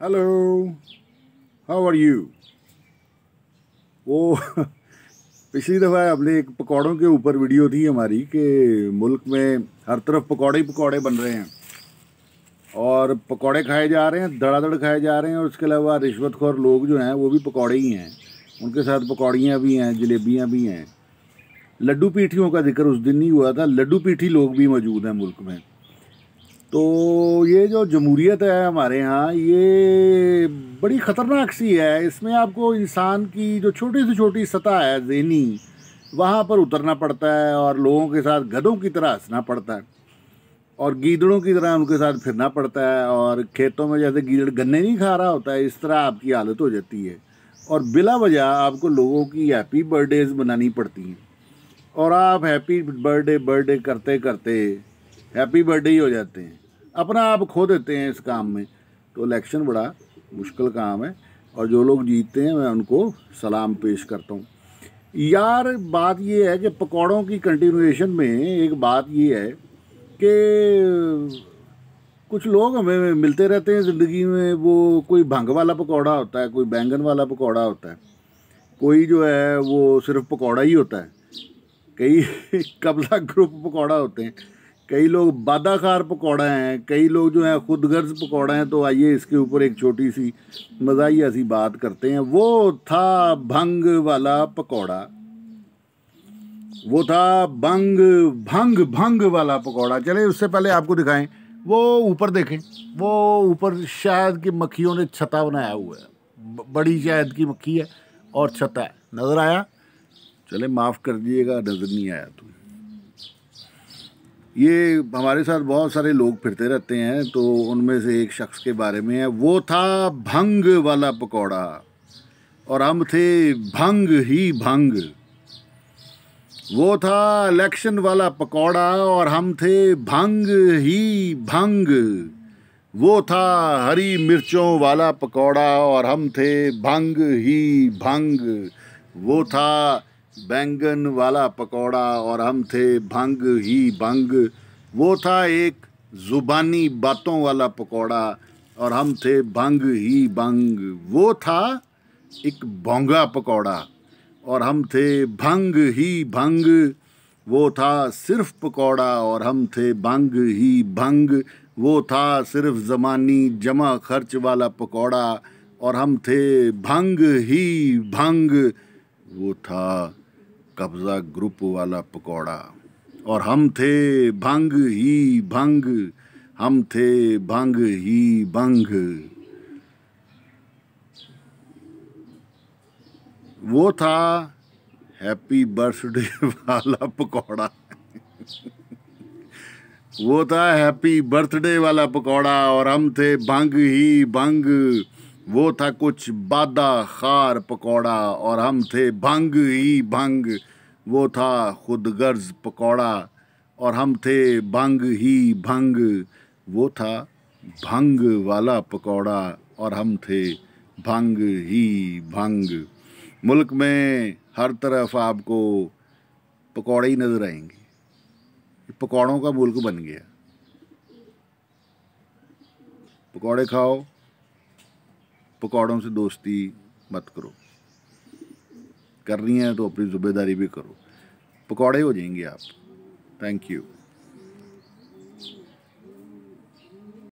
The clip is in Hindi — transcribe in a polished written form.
Hello, how are you. वो पिछली दफ़ा हमने एक पकौड़ों के ऊपर वीडियो थी हमारी कि मुल्क में हर तरफ पकौड़े ही पकौड़े बन रहे हैं और पकौड़े खाए जा रहे हैं, धड़ाधड़ खाए जा रहे हैं। और उसके अलावा रिश्वतखोर लोग जो हैं वो भी पकौड़े ही हैं, उनके साथ पकौड़ियाँ भी हैं, जलेबियाँ भी हैं। लड्डू पीठियों का जिक्र उस दिन नहीं हुआ था, लड्डू पीठी लोग भी मौजूद हैं मुल्क में। तो ये जो जमहूरियत है हमारे यहाँ, ये बड़ी ख़तरनाक सी है। इसमें आपको इंसान की जो छोटी से छोटी सतह है ज़हनी, वहाँ पर उतरना पड़ता है और लोगों के साथ गधों की तरह हंसना पड़ता है और गीदड़ों की तरह उनके साथ फिरना पड़ता है। और खेतों में जैसे गीदड़ गन्ने नहीं खा रहा होता है, इस तरह आपकी हालत हो जाती है। और बिला वजह आपको लोगों की हैप्पी बर्थडेज बनानी पड़ती हैं और आप हैप्पी बर्थडे बर्थडे करते करते हैप्पी बर्थडे ही हो जाते हैं, अपना आप खो देते हैं इस काम में। तो इलेक्शन बड़ा मुश्किल काम है और जो लोग जीतते हैं मैं उनको सलाम पेश करता हूँ। यार बात ये है कि पकौड़ों की कंटिन्यूएशन में एक बात ये है कि कुछ लोग हमें मिलते रहते हैं ज़िंदगी में। वो कोई भंग वाला पकौड़ा होता है, कोई बैंगन वाला पकौड़ा होता है, कोई जो है वो सिर्फ पकौड़ा ही होता है, कई कबला ग्रुप पकौड़ा होते हैं, कई लोग बादाखार पकौड़ा हैं, कई लोग जो हैं खुदगर्ज पकौड़ा हैं। तो आइए इसके ऊपर एक छोटी सी मज़ाहिया सी बात करते हैं। वो था भंग वाला पकौड़ा, वो था भंग भंग भंग वाला पकौड़ा। चले उससे पहले आपको दिखाएं, वो ऊपर देखें, वो ऊपर शहद की मक्खियों ने छत्ता बनाया हुआ है, बड़ी शहद की मक्खी है और छत्ता है। नज़र आया? चले माफ़ कर दीजिएगा, नज़र नहीं आया तो। ये हमारे साथ बहुत सारे लोग फिरते रहते हैं, तो उनमें से एक शख्स के बारे में है। वो था भंग वाला पकौड़ा और हम थे भंग ही भंग। वो था इलेक्शन वाला पकौड़ा और हम थे भंग ही भंग। वो था हरी मिर्चों वाला पकौड़ा और हम थे भंग ही भंग। वो था बैंगन वाला पकौड़ा और हम थे भंग ही भंग। वो था एक ज़ुबानी बातों वाला पकौड़ा और हम थे भंग ही भंग। वो था एक भोंगा पकौड़ा और हम थे भंग ही भंग। वो था सिर्फ पकौड़ा और हम थे भंग ही भंग। वो था सिर्फ ज़मानी जमा खर्च वाला पकौड़ा और हम थे भंग ही भंग। वो था कब्ज़ा ग्रुप वाला पकौड़ा और हम थे भंग ही भंग। हम थे भंग ही भंग। वो था हैप्पी बर्थडे वाला पकौड़ा। वो था हैप्पी बर्थडे वाला पकौड़ा और हम थे भंग ही भंग। वो था कुछ बादा खार पकौड़ा और हम थे भंग ही भंग। वो था खुदगर्ज पकौड़ा और हम थे भंग ही भंग। वो था भंग वाला पकौड़ा और हम थे भंग ही भंग। मुल्क में हर तरफ आपको पकौड़े ही नज़र आएंगे। पकौड़ों का मुल्क बन गया। पकौड़े खाओ, पकौड़ों से दोस्ती मत करो। करनी है तो अपनी ज़िम्मेदारी भी करो, पकौड़े हो जाएंगे आप। Thank you.